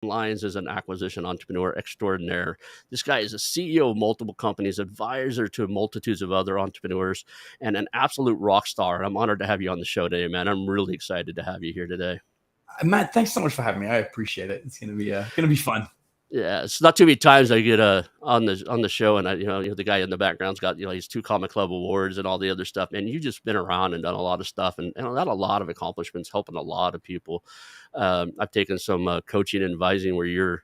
Lyons is an acquisition entrepreneur extraordinaire. This guy is a CEO of multiple companies, advisor to multitudes of other entrepreneurs, and an absolute rock star. I'm honored to have you on the show today, man. I'm really excited to have you here today. Matt, thanks so much for having me. I appreciate it. It's gonna be fun. Yeah, it's not too many times I get on the show, and the guy in the background's got his 2 Comic Club awards and all the other stuff. And you've just been around and done a lot of stuff, and got a lot of accomplishments, helping a lot of people. I've taken some coaching and advising where you're,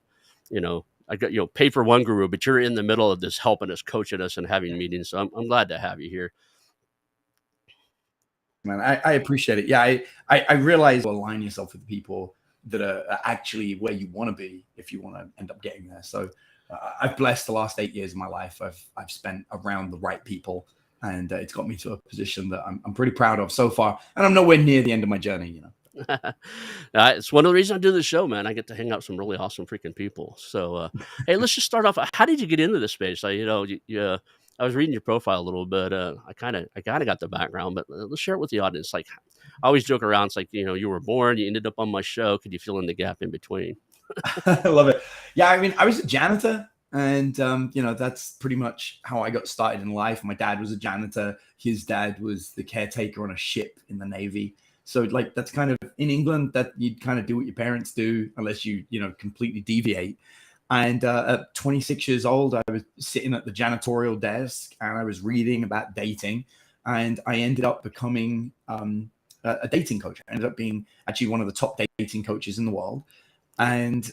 I got pay for one guru, but you're in the middle of this, helping us, coaching us, and having meetings. So I'm glad to have you here. Man, I appreciate it. Yeah, I realize you align yourself with people that are actually where you want to be if you want to end up getting there. So I've blessed the last 8 years of my life. I've spent around the right people, and it's got me to a position that I'm pretty proud of so far. And I'm nowhere near the end of my journey, It's one of the reasons I do this show, man. I get to hang out with some really awesome freaking people. So, hey, let's just start off. How did you get into this space? I was reading your profile a little bit. I kind of got the background, but let's share it with the audience. Like, I always joke around. It's like, you were born, you ended up on my show. Could you fill in the gap in between? I love it. Yeah, I mean, I was a janitor, and that's pretty much how I got started in life. My dad was a janitor. His dad was the caretaker on a ship in the Navy. So like, that's kind of in England, that you'd kind of do what your parents do unless you completely deviate. And at 26 years old, I was sitting at the janitorial desk and I was reading about dating, and I ended up becoming a dating coach. I ended up being actually one of the top dating coaches in the world. And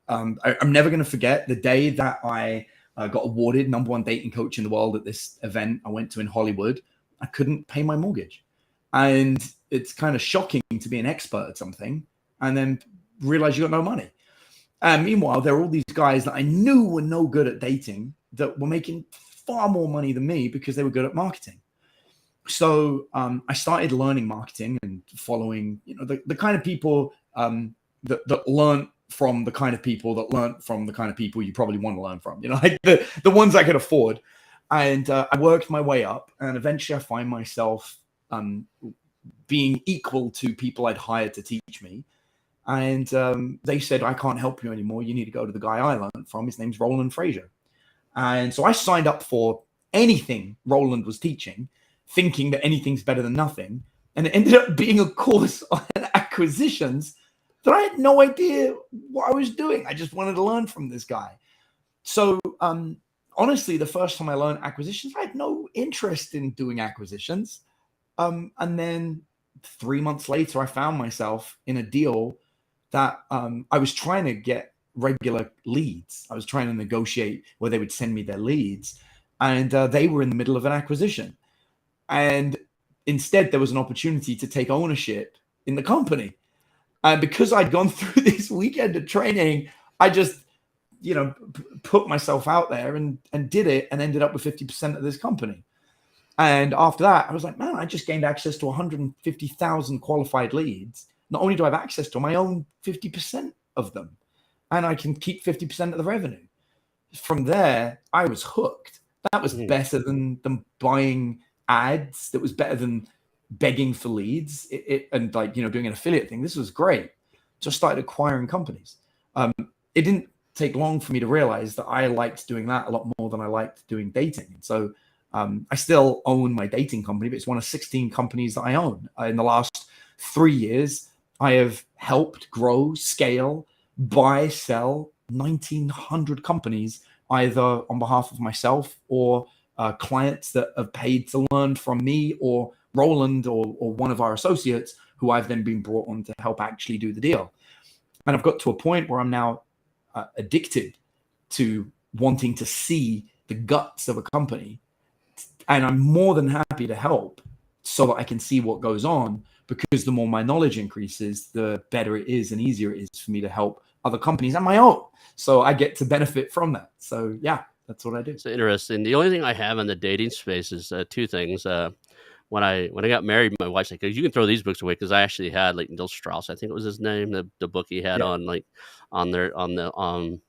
I'm never going to forget the day that I got awarded #1 dating coach in the world at this event I went to in Hollywood. I couldn't pay my mortgage. And it's kind of shocking to be an expert at something and then realize you got no money. And meanwhile, there are all these guys that I knew were no good at dating that were making far more money than me because they were good at marketing. So I started learning marketing and following, the kind of people that learn from the kind of people that learn from the kind of people you probably want to learn from, like the ones I could afford. And I worked my way up, and eventually I find myself being equal to people I'd hired to teach me. And they said, I can't help you anymore. You need to go to the guy I learned from. His name's Roland Frazier. And so I signed up for anything Roland was teaching, thinking that anything's better than nothing. And it ended up being a course on acquisitions that I had no idea what I was doing. I just wanted to learn from this guy. So honestly, the first time I learned acquisitions, I had no interest in doing acquisitions. And then 3 months later, I found myself in a deal that I was trying to get regular leads. I was trying to negotiate where they would send me their leads, and they were in the middle of an acquisition. And instead, there was an opportunity to take ownership in the company. And because I'd gone through this weekend of training, I just, put myself out there and did it, and ended up with 50% of this company. And after that, I was like, man, I just gained access to 150,000 qualified leads. Not only do I have access to them, I own 50% of them, and I can keep 50% of the revenue. From there, I was hooked. That was better than buying ads. That was better than begging for leads. And doing an affiliate thing. This was great. Just started acquiring companies. It didn't take long for me to realize that I liked doing that a lot more than I liked doing dating. So I still own my dating company, but it's one of 16 companies that I own. In the last 3 years, I have helped grow, scale, buy, sell 1,900 companies, either on behalf of myself or clients that have paid to learn from me or Roland or one of our associates, who I've then been brought on to help actually do the deal. And I've got to a point where I'm now addicted to wanting to see the guts of a company. And I'm more than happy to help so that I can see what goes on, because the more my knowledge increases, the better it is and easier it is for me to help other companies and my own. So I get to benefit from that. So yeah, that's what I do. It's interesting. The only thing I have in the dating space is 2 things. When I got married, my wife's like, you can throw these books away, because I actually had like Neil Strauss, I think it was his name, the book he had on the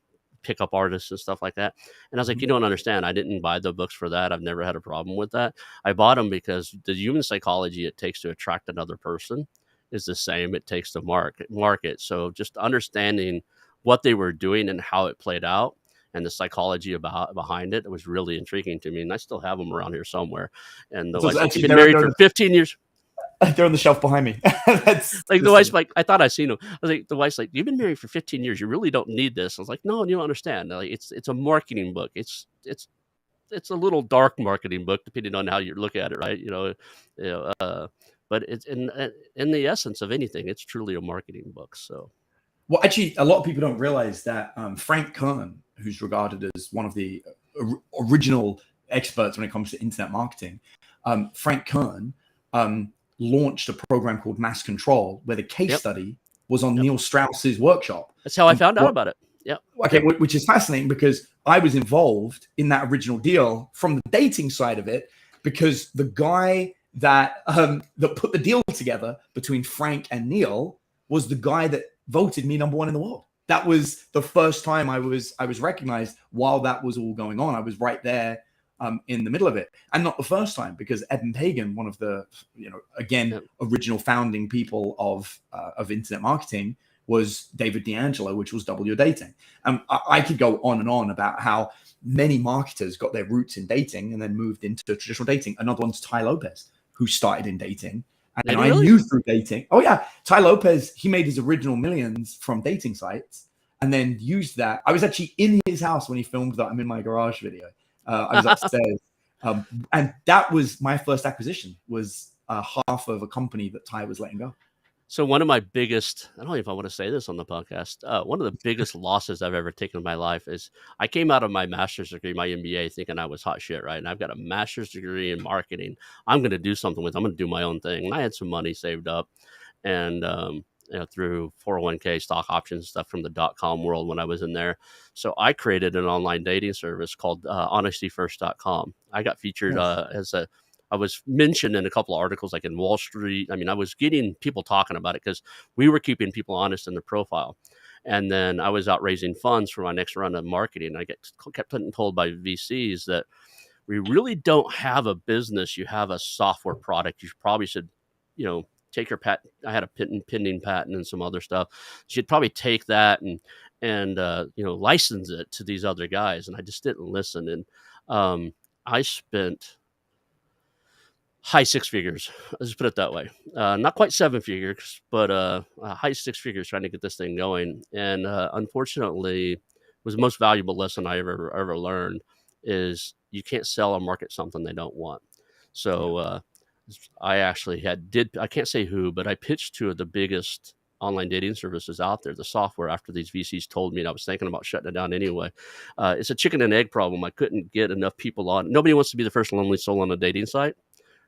pickup artists and stuff like that. And I was like, you don't understand. I didn't buy the books for that. I've never had a problem with that. I bought them because the human psychology it takes to attract another person is the same it takes to market. So just understanding what they were doing and how it played out and the psychology behind it. It was really intriguing to me, and I still have them around here somewhere. And the So wife's like, actually, "You've been married for 15 years." they're on the shelf behind me. That's Like the wife's like, I thought I seen them. I was like, the wife's like, "You've been married for 15 years. You really don't need this." I was like, "No, you don't understand. Like, it's a marketing book. It's a little dark marketing book, depending on how you look at it, right? But it's in the essence of anything, it's truly a marketing book." So, well, actually, a lot of people don't realize that Frank Kern, who's regarded as one of the original experts when it comes to internet marketing, Frank Kern launched a program called Mass Control, where the case study was on Neil Strauss's workshop. That's how I found out about it. Yeah. Okay, which is fascinating because I was involved in that original deal from the dating side of it, because the guy that put the deal together between Frank and Neil was the guy that voted me #1 in the world. That was the first time I was recognized while that was all going on. I was right there in the middle of it, and not the first time, because Eben Pagan, one of the original founding people of internet marketing, was David D'Angelo, which was Double Your Dating. I could go on and on about how many marketers got their roots in dating and then moved into traditional dating. Another one's Tai Lopez, who started in dating. And I knew through dating. Oh, yeah. Tai Lopez, he made his original millions from dating sites and then used that. I was actually in his house when he filmed that I'm in my garage video. I was upstairs. And that was my first acquisition, was half of a company that Tai was letting go. So one of my biggest, I don't know if I want to say this on the podcast, one of the biggest losses I've ever taken in my life is I came out of my master's degree, my MBA, thinking I was hot shit, right? And I've got a master's degree in marketing. I'm going to do something with it. I'm going to do my own thing. And I had some money saved up and through 401k, stock options, stuff from the .com world when I was in there. So I created an online dating service called honestyfirst.com. I got featured I was mentioned in a couple of articles, like in Wall Street. I mean, I was getting people talking about it because we were keeping people honest in their profile. And then I was out raising funds for my next round of marketing. I kept getting told by VCs that we really don't have a business. You have a software product. You probably should, take your patent. I had a pending patent and some other stuff. You should probably take that and license it to these other guys. And I just didn't listen. And I spent high six figures. Let's just put it that way. Not quite 7 figures, but high 6 figures trying to get this thing going. And unfortunately, was the most valuable lesson I ever learned is you can't sell or market something they don't want. So I actually I can't say who, but I pitched two of the biggest online dating services out there, the software, after these VCs told me, and I was thinking about shutting it down anyway. It's a chicken and egg problem. I couldn't get enough people on. Nobody wants to be the first lonely soul on a dating site.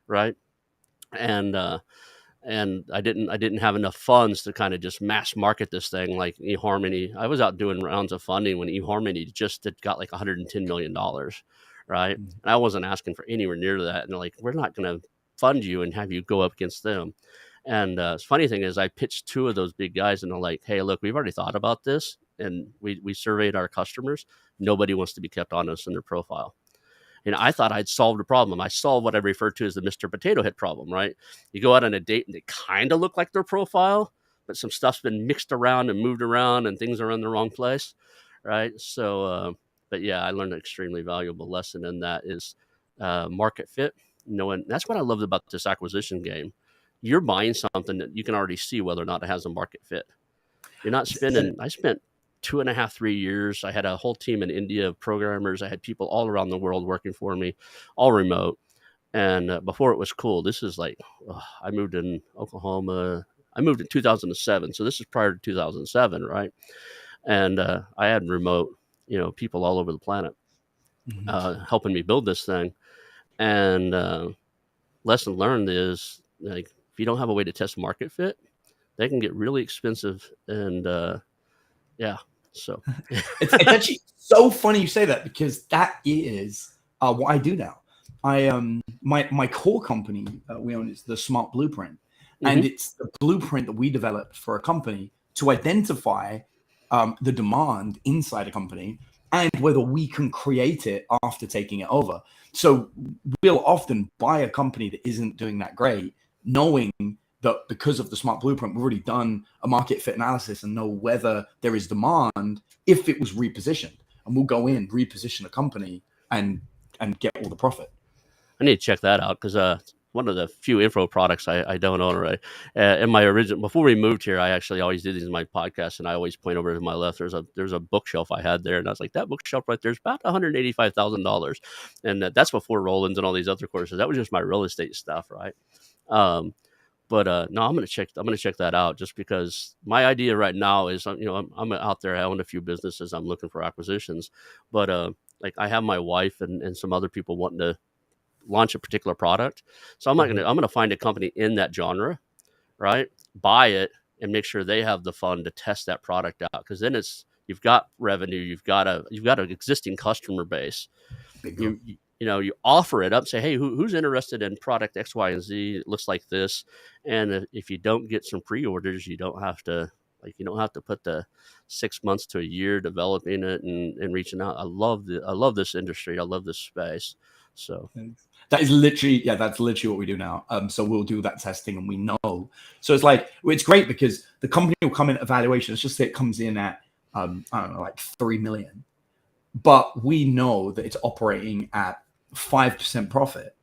Right. And I didn't have enough funds to kind of just mass market this thing like eHarmony. I was out doing rounds of funding when eHarmony just had got like $110 million. Right. And I wasn't asking for anywhere near that. And they're like, we're not going to fund you and have you go up against them. And the funny thing is I pitched two of those big guys and they're like, hey, look, we've already thought about this. And we surveyed our customers. Nobody wants to be kept honest in their profile. And I thought I'd solved a problem. I solved what I refer to as the Mr. Potato Head problem, right? You go out on a date and they kind of look like their profile, but some stuff's been mixed around and moved around and things are in the wrong place, right? So, but yeah, I learned an extremely valuable lesson, and that is market fit. That's what I loved about this acquisition game. You're buying something that you can already see whether or not it has a market fit. You're not I spent 2.5, 3 years. I had a whole team in India of programmers. I had people all around the world working for me, all remote. And before it was cool, this is like, I moved in Oklahoma. I moved in 2007. So this is prior to 2007, right? And I had remote, people all over the planet helping me build this thing. And lesson learned is, like, if you don't have a way to test market fit, they can get really expensive. And yeah. So it's actually so funny you say that, because that is what I do now. My core company we own is the Smart Blueprint, and it's the blueprint that we developed for a company to identify the demand inside a company and whether we can create it after taking it over. So we'll often buy a company that isn't doing that great, knowing that because of the Smart Blueprint, we've already done a market fit analysis and know whether there is demand if it was repositioned. And we'll go in, reposition a company and get all the profit. I need to check that out because one of the few info products I don't own already. In my original, before we moved here, I actually always do these in my podcast, and I always point over to my left. There's a bookshelf I had there, and I was like, that bookshelf right there is about $185,000, and that's before Rollins and all these other courses. That was just my real estate stuff, right? But no, I'm gonna check that out just because my idea right now is, I'm out there. I own a few businesses. I'm looking for acquisitions, but like I have my wife and some other people wanting to launch a particular product. So I'm gonna find a company in that genre, right? Buy it and make sure they have the fund to test that product out. Because then you've got revenue, you've got an existing customer base. You offer it up, say, hey, who's interested in product X, Y, and Z? It looks like this. And if you don't get some pre-orders, you don't have to put the 6 months to a year developing it and reaching out. I love this industry. I love this space. So that's literally what we do now. So we'll do that testing and we know. So it's great because the company will come in at evaluation. Let's just say it comes in at, I don't know, like 3 million. But we know that it's operating at 5% profit,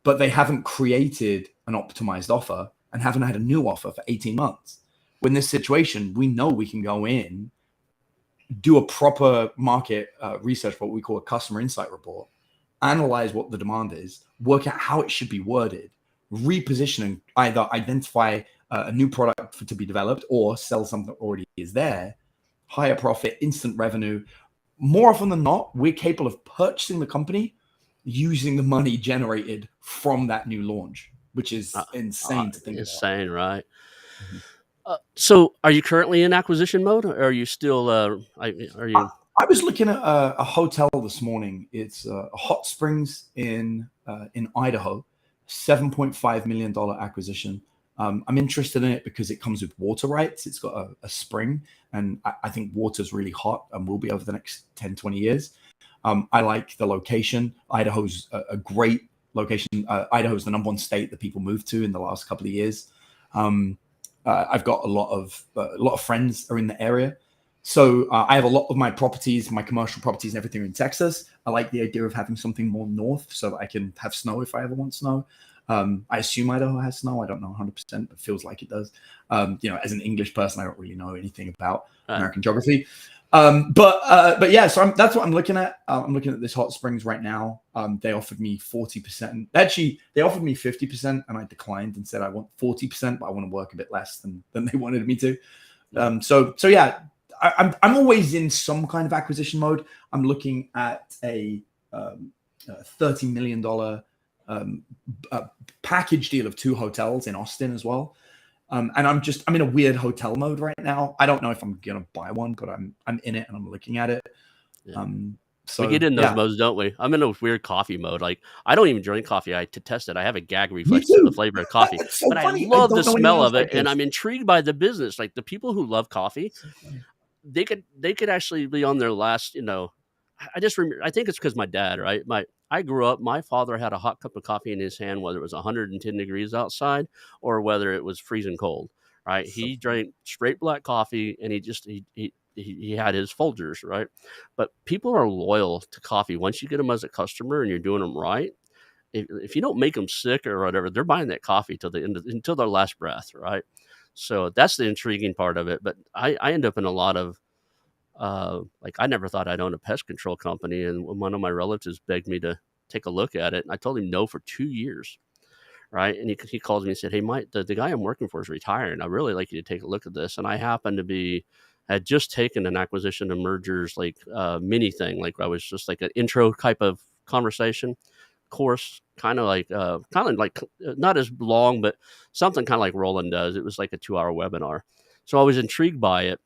but they haven't created an optimized offer and haven't had a new offer for 18 months. When this situation, we know we can go in, do a proper market research, what we call a customer insight report, analyze what the demand is, work out how it should be worded, reposition and either identify a new product to be developed or sell something that already is there, higher profit, instant revenue. More often than not, we're capable of purchasing the company using the money generated from that new launch, which is insane to think about. Insane, right? So are you currently in acquisition mode, or are you still, are you? I was looking at a hotel this morning. It's Hot Springs in Idaho, $7.5 million acquisition. I'm interested in it because it comes with water rights. It's got a spring, and I think water's really hot and will be over the next 10, 20 years. I like the location. Idaho's a great location. Idaho's the #1 state that people moved to in the last couple of years. I've got a lot of friends are in the area. So I have a lot of my properties, my commercial properties and everything in Texas. I like the idea of having something more north so that I can have snow if I ever want snow. I assume Idaho has snow. I don't know 100%, but feels like it does. As an English person, I don't really know anything about American geography. But yeah, so that's what I'm looking at. I'm looking at this Hot Springs right now. They offered me 40%. Actually, they offered me 50%, and I declined and said I want 40%, but I want to work a bit less than they wanted me to. So yeah, I'm always in some kind of acquisition mode. I'm looking at a $30 million package deal of 2 hotels in Austin as well. And I'm in a weird hotel mode right now. I don't know if I'm gonna buy one, but I'm in it and I'm looking at it. Yeah. So we get in those modes, don't we? I'm in a weird coffee mode. Like I don't even drink coffee. To test it, I have a gag reflex to the flavor of coffee. So but funny. I love the smell of it, and I'm intrigued by the business. Like the people who love coffee, they could actually be on their last. I just remember. I think it's because my dad, right? I grew up, my father had a hot cup of coffee in his hand, whether it was 110 degrees outside or whether it was freezing cold, right? He drank straight black coffee and he had his Folgers, right? But people are loyal to coffee. Once you get them as a customer and you're doing them right, if you don't make them sick or whatever, they're buying that coffee until their last breath, right? So that's the intriguing part of it. But I end up in a lot of, I never thought I'd own a pest control company, and one of my relatives begged me to take a look at it, and I told him no for 2 years, right? And he called me and said, "Hey, Mike, the guy I'm working for is retiring. I'd really like you to take a look at this." And I happened to had just taken an acquisition and mergers mini thing, like I was just like an intro type of conversation course, kind of like not as long, but something kind of like Roland does. It was like a 2-hour webinar, so I was intrigued by it.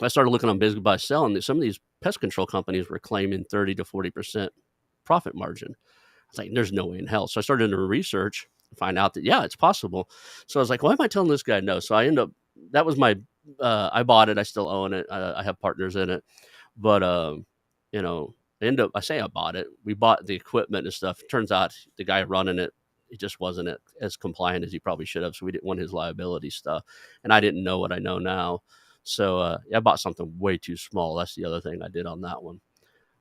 I started looking on Business by Sell, and some of these pest control companies were claiming 30 to 40% profit margin. I was like, there's no way in hell. So I started to research and find out that, yeah, it's possible. So I was like, why am I telling this guy no? So that was my, I bought it. I still own it. I have partners in it. But, I say I bought it. We bought the equipment and stuff. Turns out the guy running it it just wasn't as compliant as he probably should have. So we didn't want his liability stuff. And I didn't know what I know now. So I bought something way too small. That's the other thing I did on that one.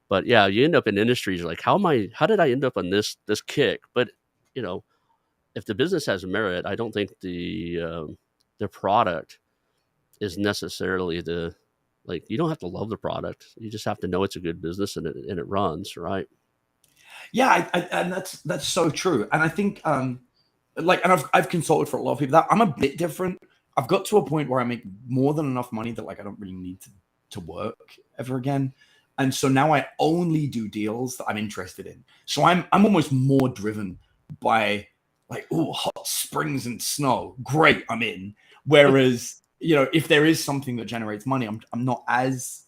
But yeah, you end up in industries like, how did I end up on this kick? But if the business has merit, I don't think the product is necessarily you don't have to love the product. You just have to know it's a good business and it runs, right? Yeah, and that's so true. And I think and I've consulted for a lot of people that I'm a bit different. I've got to a point where I make more than enough money that I don't really need to work ever again. And so now I only do deals that I'm interested in. So I'm almost more driven by hot springs and snow. Great, I'm in. Whereas, if there is something that generates money, I'm not as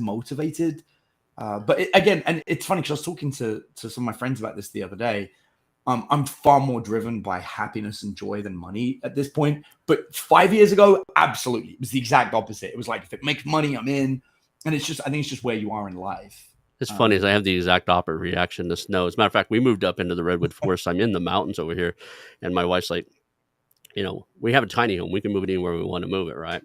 motivated. But again, and it's funny because I was talking to some of my friends about this the other day. I'm far more driven by happiness and joy than money at this point. But 5 years ago, absolutely, it was the exact opposite. It was like, if it makes money, I'm in. And I think it's just where you are in life. It's funny, is I have the exact opposite reaction to snow. As a matter of fact, we moved up into the redwood forest. I'm in the mountains over here, and my wife's like, we have a tiny home. We can move it anywhere we want to move it, right?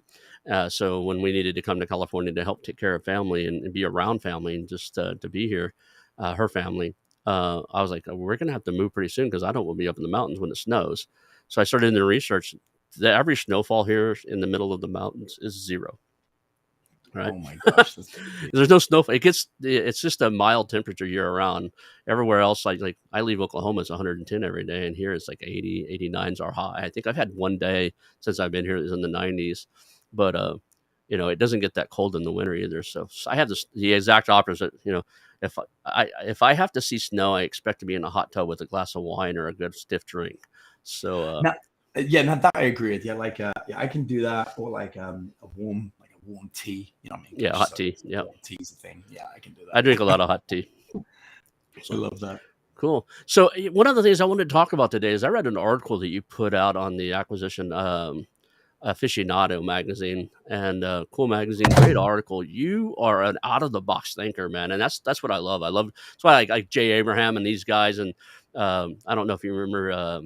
So when we needed to come to California to help take care of family and be around family and just to be here, her family, I was like, we're going to have to move pretty soon because I don't want to be up in the mountains when it snows. So I started doing the research. The average snowfall here in the middle of the mountains is 0. Right. Oh my gosh. There's no snowfall. It's just a mild temperature year round. Everywhere else, like I leave Oklahoma, it's 110 every day. And here it's like 80, 89s are high. I think I've had one day since I've been here is in the 90s, but it doesn't get that cold in the winter either. So I have the exact opposite. If I have to see snow, I expect to be in a hot tub with a glass of wine or a good stiff drink. So now that I agree with. Yeah, I can do that, or a warm tea. You know what I mean? Yeah, hot tea. Yeah, warm tea's a thing. Yeah, I can do that. I drink a lot of hot tea. I love that. Cool. So one of the things I wanted to talk about today is I read an article that you put out on the Acquisition Aficionado magazine, and cool magazine, great article. You are an out of the box thinker, man, and that's what I love. That's why I like Jay Abraham and these guys. And I don't know if you remember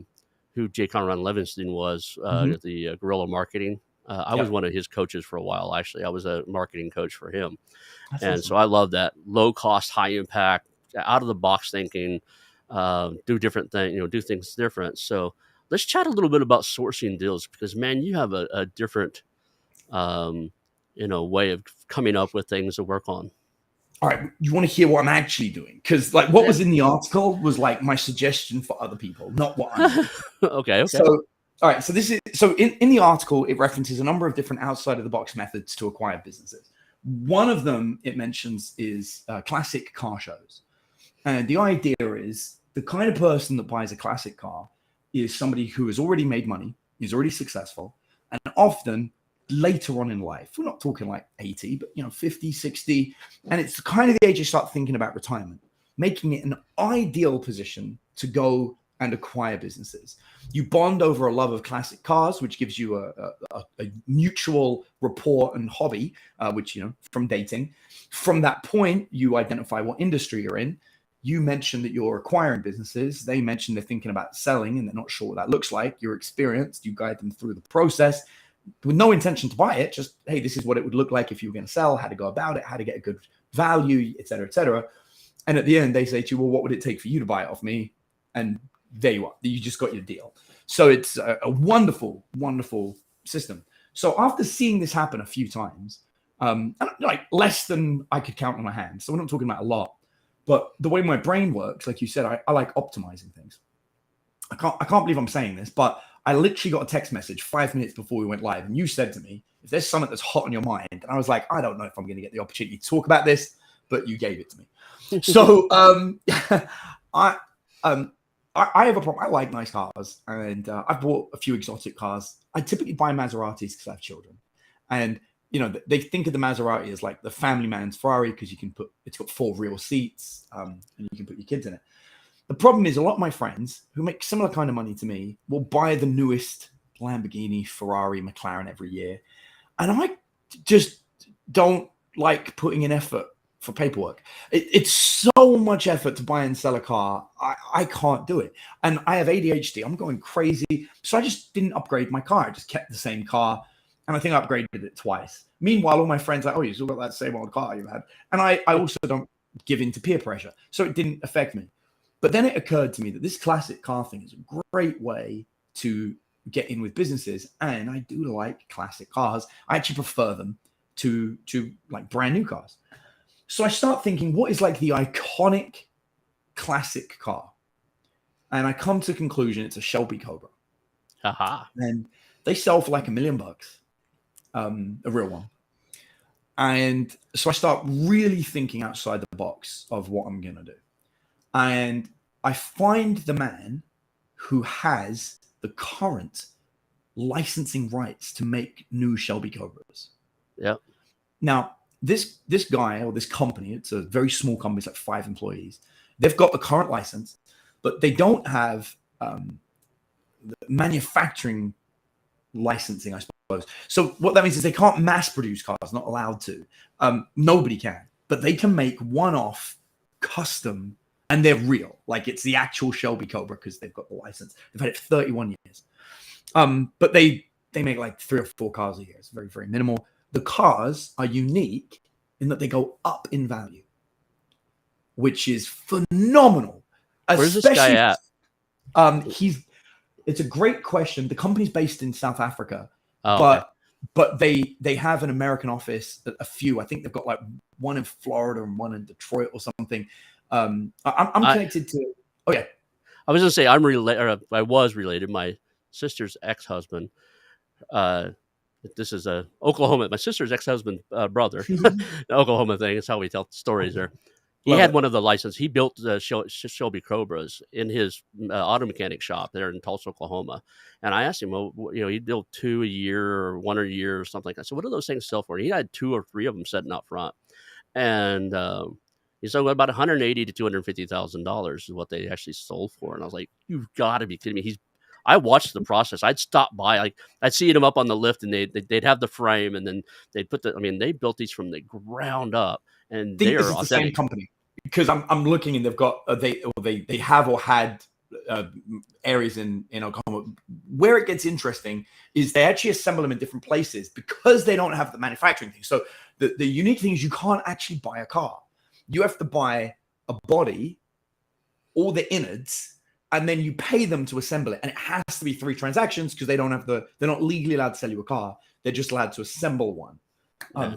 who Jay Conrad Levingston was at the Guerrilla Marketing. I was one of his coaches for a while. Actually, I was a marketing coach for him. That's awesome. So I love that low cost, high impact, out of the box thinking, do different things, do things different. So let's chat a little bit about sourcing deals, because man, you have a different, way of coming up with things to work on. All right. You want to hear what I'm actually doing? Because what was in the article was my suggestion for other people, not what I'm doing. Okay. So, all right. So in the article, it references a number of different outside of the box methods to acquire businesses. One of them it mentions is classic car shows. And the idea is the kind of person that buys a classic car is somebody who has already made money, is already successful, and often later on in life, we're not talking like 80, but 50, 60. And it's kind of the age you start thinking about retirement, making it an ideal position to go and acquire businesses. You bond over a love of classic cars, which gives you a mutual rapport and hobby, which, from dating. From that point, you identify what industry you're in. You mentioned that you're acquiring businesses. They mentioned they're thinking about selling and they're not sure what that looks like. You're experienced. You guide them through the process with no intention to buy it. Just, hey, this is what it would look like if you were going to sell, how to go about it, how to get a good value, et cetera, et cetera. And at the end, they say to you, well, what would it take for you to buy it off me? And there you are. You just got your deal. So it's a wonderful, wonderful system. So after seeing this happen a few times, less than I could count on my hands. So we're not talking about a lot. But the way my brain works, like you said, I like optimizing things. I can't believe I'm saying this, but I literally got a text message 5 minutes before we went live. And you said to me, if there's something that's hot on your mind, and I was like, I don't know if I'm going to get the opportunity to talk about this, but you gave it to me. So I have a problem. I like nice cars, and I've bought a few exotic cars. I typically buy Maseratis because I have children. And they think of the Maserati as like the family man's Ferrari because it's got 4 real seats and you can put your kids in it. The problem is a lot of my friends who make similar kind of money to me will buy the newest Lamborghini, Ferrari, McLaren every year. And I just don't like putting in effort for paperwork. It's so much effort to buy and sell a car. I can't do it. And I have ADHD. I'm going crazy. So I just didn't upgrade my car. I just kept the same car. And I think I upgraded it twice. Meanwhile, all my friends are like, oh, you still got that same old car you had. And I also don't give in to peer pressure. So it didn't affect me. But then it occurred to me that this classic car thing is a great way to get in with businesses. And I do like classic cars. I actually prefer them to like brand new cars. So I start thinking, what is like the iconic classic car? And I come to the conclusion it's a Shelby Cobra. Aha. And they sell for like $1 million, a real one. And so I start really thinking outside the box of what I'm going to do. And I find the man who has the current licensing rights to make new Shelby Cobras. Yep. Now, this guy or this company, it's a very small company, it's like 5 employees. They've got the current license, but they don't have the manufacturing licensing, I suppose. So what that means is they can't mass produce cars, not allowed to. Nobody can, but they can make one-off custom, and they're real. Like it's the actual Shelby Cobra because they've got the license. They've had it for 31 years. But they make like 3 or 4 cars a year. It's very, very minimal. The cars are unique in that they go up in value, which is phenomenal. Where's this guy at? It's a great question. The company's based in South Africa, okay. but they have an American office, a few. I think they've got like one in Florida and one in Detroit or something. I'm connected to. Oh yeah, I was gonna say I was related. My sister's ex-husband. This is Oklahoma. My sister's ex-husband brother. The Oklahoma thing. It's how we tell stories there. He had one of the licenses. He built the Shelby Cobras in his auto mechanic shop there in Tulsa, Oklahoma. And I asked him, well, he built 2 a year or 1 a year or something like that. So what do those things sell for? He had 2 or 3 of them sitting up front. And he said, well, about $180,000 to $250,000 is what they actually sold for. And I was like, you've got to be kidding me. I watched the process. I'd stop by. I'd see them up on the lift, and they'd have the frame, and then they'd put they built these from the ground up, and they are the same company because I'm looking, and they've got they have or had areas in Oklahoma. Where it gets interesting is they actually assemble them in different places because they don't have the manufacturing thing. So the unique thing is you can't actually buy a car. You have to buy a body, all the innards, and then you pay them to assemble it. And it has to be 3 transactions because they're not legally allowed to sell you a car. They're just allowed to assemble one.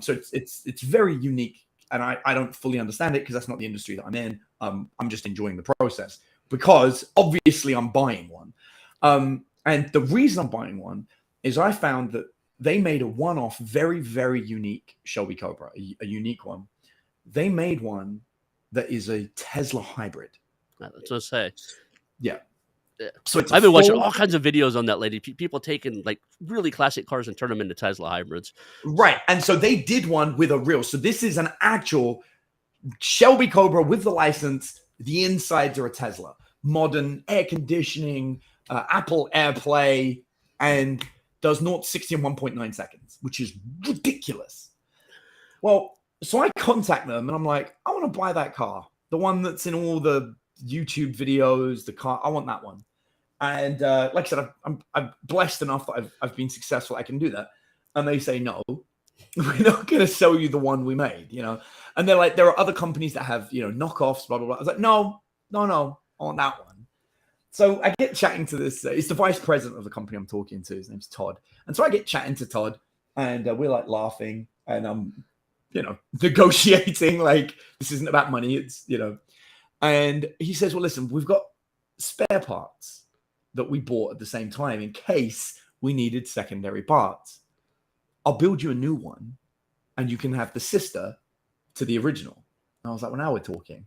So it's very unique. And I don't fully understand it because that's not the industry that I'm in. I'm just enjoying the process because obviously I'm buying one. And the reason I'm buying one is I found that they made a one-off, very, very unique Shelby Cobra, a unique one. They made one that is a Tesla hybrid. That's what I say. Yeah. So I've been watching all kinds of videos on that lady. People taking like really classic cars and turn them into Tesla hybrids. Right. And so they did one with a real. So this is an actual Shelby Cobra with the license. The insides are a Tesla. Modern air conditioning, Apple AirPlay, and does 0 to 60 in 1.9 seconds, which is ridiculous. Well, so I contact them and I'm like, I want to buy that car. The one that's in all the YouTube videos, the car. I want that one. And like I said, I'm blessed enough that I've been successful. I can do that. And they say, no, we're not going to sell you the one we made, And they're like, there are other companies that have, knockoffs, blah, blah, blah. I was like, no, I want that one. So I get chatting to this. It's the vice president of the company I'm talking to. His name's Todd. And so I get chatting to Todd and we're like laughing and I'm, negotiating like this isn't about money. It's, And he says, well, listen, we've got spare parts that we bought at the same time in case we needed secondary parts. I'll build you a new one and you can have the sister to the original. And I was like, well, now we're talking.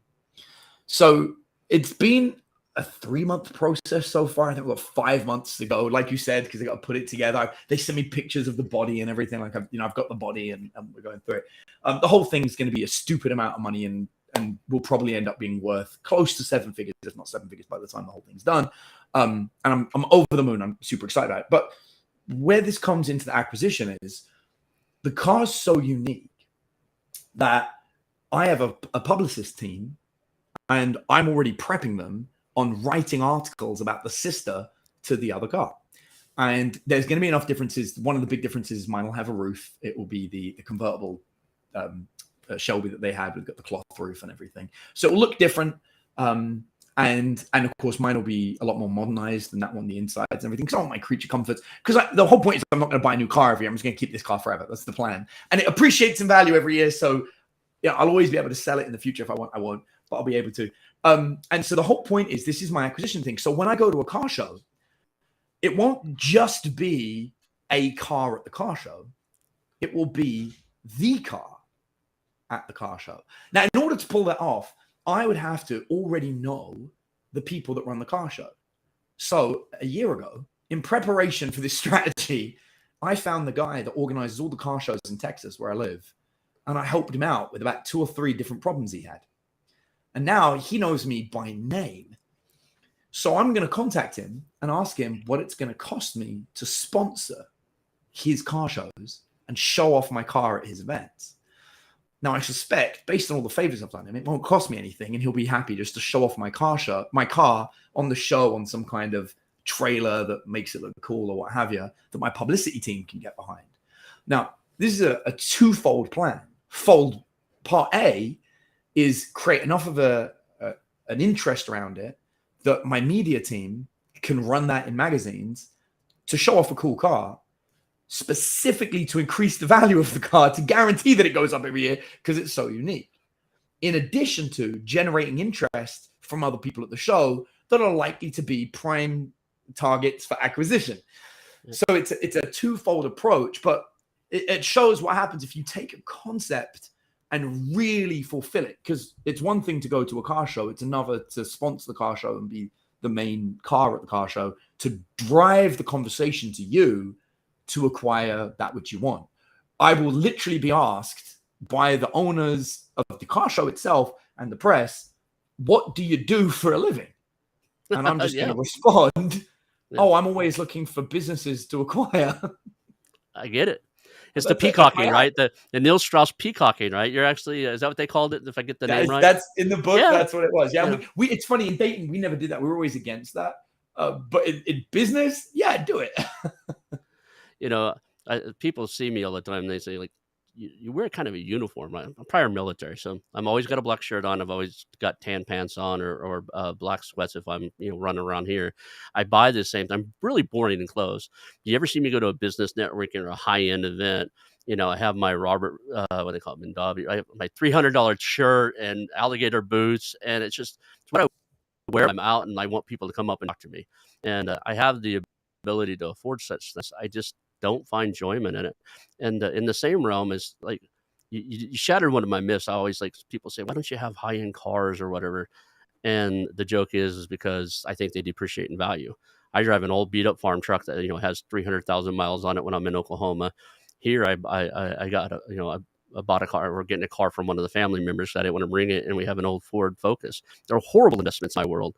So it's been a 3-month process so far. I think we've got 5 months to go, like you said, because they got to put it together. They send me pictures of the body and everything. Like, I've got the body and we're going through it. The whole thing is going to be a stupid amount of money and will probably end up being worth close to 7 figures, if not 7 figures by the time the whole thing's done. And I'm over the moon. I'm super excited about it. But where this comes into the acquisition is the car's so unique that I have a publicist team, and I'm already prepping them on writing articles about the sister to the other car. And there's going to be enough differences. One of the big differences is mine will have a roof. It will be the convertible Shelby that they had. We've got the cloth roof and everything. So it will look different. And of course, mine will be a lot more modernized than that one, the insides and everything. Because I want my creature comforts. Because the whole point is I'm not going to buy a new car every year. I'm just going to keep this car forever. That's the plan. And it appreciates in value every year. So yeah, I'll always be able to sell it in the future if I want. I won't, but I'll be able to. And so the whole point is this is my acquisition thing. So when I go to a car show, it won't just be a car at the car show. It will be the car at the car show. Now, in order to pull that off, I would have to already know the people that run the car show. So a year ago, in preparation for this strategy, I found the guy that organizes all the car shows in Texas where I live. And I helped him out with about 2 or 3 different problems he had. And now he knows me by name. So I'm going to contact him and ask him what it's going to cost me to sponsor his car shows and show off my car at his events. Now, I suspect, based on all the favors I've done him, it won't cost me anything, and he'll be happy just to show off my car on the show on some kind of trailer that makes it look cool or what have you, that my publicity team can get behind. Now, this is a twofold plan. Part A is create enough of an interest around it that my media team can run that in magazines to show off a cool car, specifically to increase the value of the car, to guarantee that it goes up every year because it's so unique. In addition to generating interest from other people at the show that are likely to be prime targets for acquisition. So it's a twofold approach, but it shows what happens if you take a concept and really fulfill it. Because it's one thing to go to a car show. It's another to sponsor the car show and be the main car at the car show, to drive the conversation to you to acquire that which you want. I will literally be asked by the owners of the car show itself and the press, what do you do for a living? And I'm just going to respond, oh, I'm always looking for businesses to acquire. I get it. It's the peacocking, right? The Neil Strauss peacocking, right? You're actually, is that what they called it? If I get the name right? That's in the book. Yeah. That's what it was. Yeah. We it's funny, in Dayton, we never did that. We were always against that. But in business, yeah, do it. People see me all the time. They say, like, you wear kind of a uniform. I'm prior military, so I'm always got a black shirt on. I've always got tan pants on or black sweats if I'm running around here. I buy the same. I'm really boring in clothes. You ever see me go to a business networking or a high end event? I have my Robert, what they call it, Mondavi. I have my $300 shirt and alligator boots, and it's what I wear. I'm out, and I want people to come up and talk to me. And I have the ability to afford such things. I just don't find enjoyment in it. And in the same realm is, like, you shattered one of my myths. I always, like, people say, why don't you have high-end cars or whatever? And the joke is because I think they depreciate in value. I drive an old beat up farm truck that, has 300,000 miles on it when I'm in Oklahoma. Here, I got I bought a car. We're getting a car from one of the family members. So I didn't want to bring it. And we have an old Ford Focus. They're horrible investments in my world.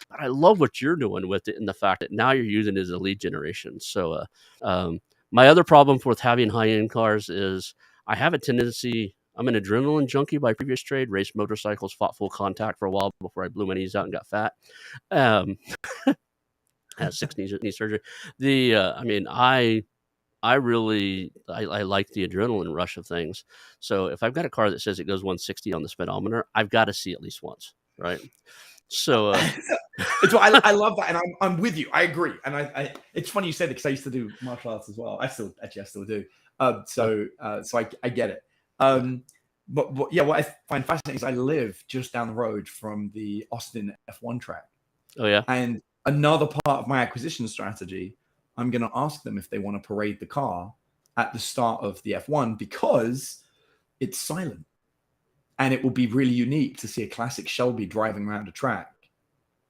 But I love what you're doing with it, and the fact that now you're using it as a lead generation. So my other problem with having high-end cars is I have a tendency, I'm an adrenaline junkie by previous trade, raced motorcycles, fought full contact for a while before I blew my knees out and got fat. Had 6 knee surgery. I really like the adrenaline rush of things. So if I've got a car that says it goes 160 on the speedometer, I've got to see at least once, right? So I love that, and I'm with you. I agree, and I it's funny you said it because I used to do martial arts as well. I still do. So I get it. But yeah, what I find fascinating is I live just down the road from the Austin F1 track. Oh yeah, and another part of my acquisition strategy, I'm going to ask them if they want to parade the car at the start of the F1 because it's silent. And it will be really unique to see a classic Shelby driving around a track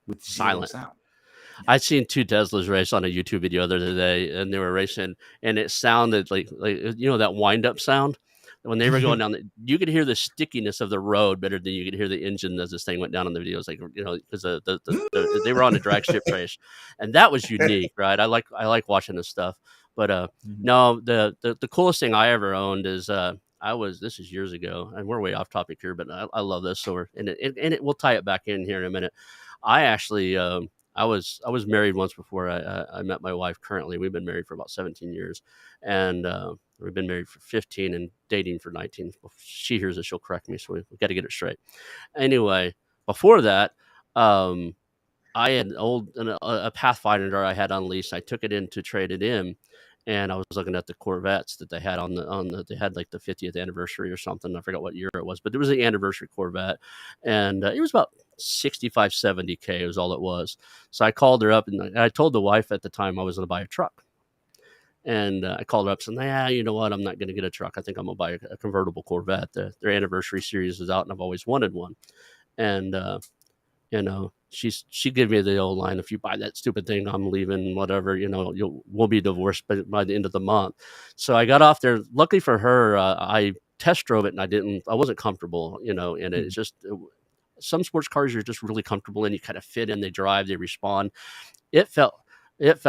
with silent sound. I'd seen 2 Teslas race on a YouTube video the other day, and they were racing, and it sounded like that wind-up sound. When they were going down, you could hear the stickiness of the road better than you could hear the engine as this thing went down on the video. It's like, because they were on a drag strip race, and that was unique, right? I like watching this stuff. But no, the coolest thing I ever owned is this is years ago, and we're way off topic here, but I love this. So we'll tie it back in here in a minute. I actually, I was married once before I met my wife. Currently, we've been married for about 17 years, and we've been married for 15 and dating for 19. If she hears it, she'll correct me, so we got to get it straight. Anyway, before that, I had a Pathfinder I had on lease. I took it in to trade it in, and I was looking at the Corvettes that they had they had like the 50th anniversary or something. I forgot what year it was, but there was an anniversary Corvette, and it was about 65, 70K was all it was. So I called her up, and I told the wife at the time I was going to buy a truck. And I called her up and said, "Yeah, you know what? I'm not going to get a truck. I think I'm going to buy a convertible Corvette. Their anniversary series is out, and I've always wanted one." And she gave me the old line, "If you buy that stupid thing, I'm leaving, whatever, we'll be divorced by the end of the month." So I got off there. Luckily for her, I test drove it, and I wasn't comfortable, and it's just, some sports cars you're just really comfortable in. You kind of fit in, they drive, they respond. It felt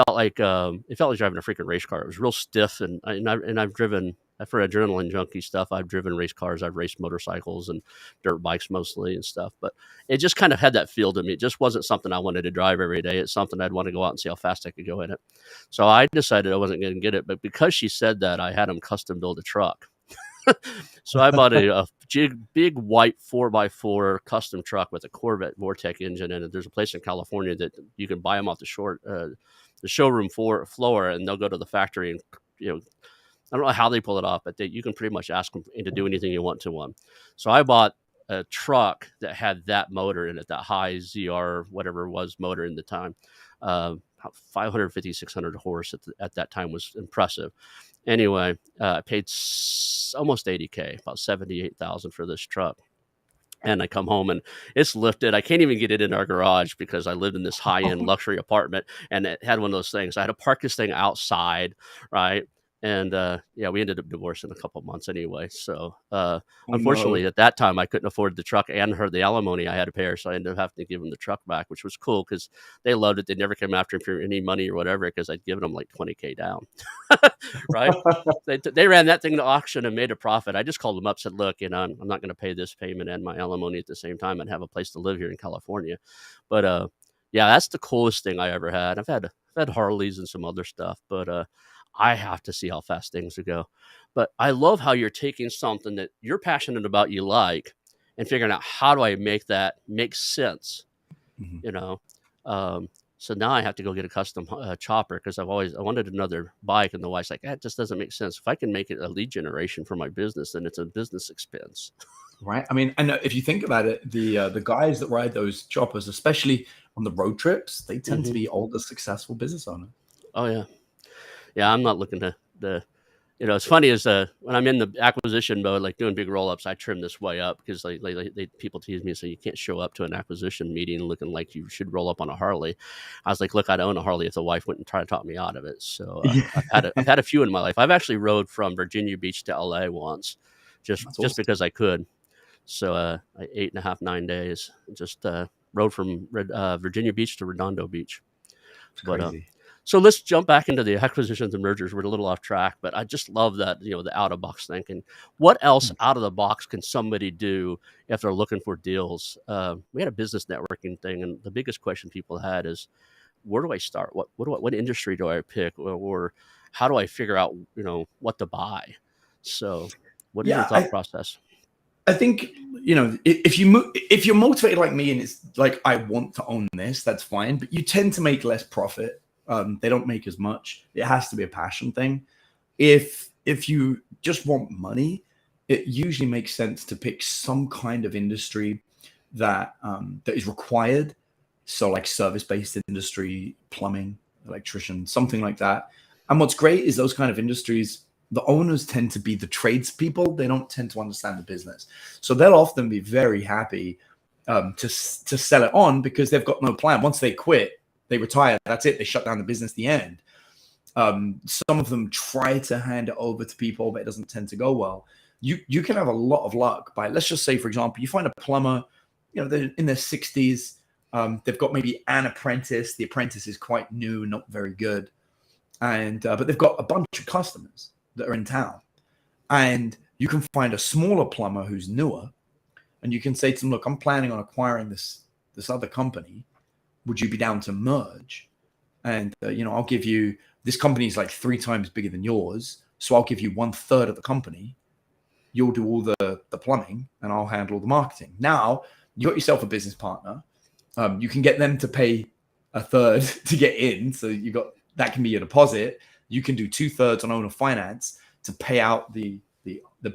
like driving a freaking race car. It was real stiff, and I've driven, for adrenaline junkie stuff, I've driven race cars, I've raced motorcycles and dirt bikes mostly and stuff, but it just kind of had that feel to me. It just wasn't something I wanted to drive every day. It's something I'd want to go out and see how fast I could go in it. So I decided I wasn't going to get it, but because she said that, I had them custom build a truck. So I bought a big white 4x4 custom truck with a Corvette Vortec engine in it. There's a place in California that you can buy them off the showroom floor, and they'll go to the factory, and I don't know how they pull it off, but you can pretty much ask them to do anything you want to one. So I bought a truck that had that motor in it, that high ZR whatever it was motor in the time. 550, 600 horse at that time was impressive. Anyway, I paid almost 80K, about 78,000 for this truck. And I come home and it's lifted. I can't even get it in our garage because I lived in this high-end luxury apartment, and it had one of those things. I had to park this thing outside, right? And we ended up divorcing a couple months anyway. So unfortunately, at that time, I couldn't afford the truck and the alimony I had to pay her. So I ended up having to give them the truck back, which was cool because they loved it. They never came after me for any money or whatever because I'd given them like 20K down. Right? They ran that thing to auction and made a profit. I just called them up, said, "Look, I'm not going to pay this payment and my alimony at the same time and have a place to live here in California." But that's the coolest thing I ever had. I've had Harleys and some other stuff, but I have to see how fast things will go. But I love how you're taking something that you're passionate about, you like, and figuring out, how do I make that make sense? So now I have to go get a custom chopper because I wanted another bike, and the wife's like, "That just doesn't make sense. If I can make it a lead generation for my business, then it's a business expense." Right. I mean, and if you think about it, the guys that ride those choppers, especially on the road trips, they tend to be older, successful business owners. Oh yeah. Yeah, I'm not looking to it's funny is when I'm in the acquisition mode, like doing big roll-ups, I trim this way up because people tease me, so you can't show up to an acquisition meeting looking like you should roll up on a Harley. I was like, "Look, I'd own a Harley if the wife wouldn't try to talk me out of it." So I've had a few in my life. I've actually rode from Virginia Beach to LA once, just because I could. So 8.5, 9 days, just rode from Virginia Beach to Redondo Beach. Crazy. So let's jump back into the acquisitions and mergers. We're a little off track, but I just love that, the out-of-box thinking. What else out of the box can somebody do if they're looking for deals? We had a business networking thing, and the biggest question people had is, where do I start? What industry do I pick? Or how do I figure out, what to buy? So what is your thought process? I think, if you're motivated like me and it's like, I want to own this, that's fine, but you tend to make less profit. They don't make as much. It has to be a passion thing. If you just want money, it usually makes sense to pick some kind of industry that is required. So like service-based industry, plumbing, electrician, something like that. And what's great is those kind of industries, the owners tend to be the tradespeople. They don't tend to understand the business. So they'll often be very happy to sell it on because they've got no plan. Once they quit, they retire. That's it. They shut down the business. The end. Some of them try to hand it over to people, but it doesn't tend to go well. You can have a lot of luck by, let's just say, for example, you find a plumber, they're in their 60s. They've got maybe an apprentice. The apprentice is quite new, not very good. But they've got a bunch of customers that are in town. And You can find a smaller plumber who's newer, and you can say to them, look, I'm planning on acquiring this other company. Would you be down to merge? And, I'll give you, this company is like 3 times bigger than yours. So I'll give you 1/3 of the company. You'll do all the plumbing and I'll handle the marketing. Now you got yourself a business partner. You can get them to pay 1/3 to get in. So that can be your deposit. You can do 2/3 on owner finance to pay out the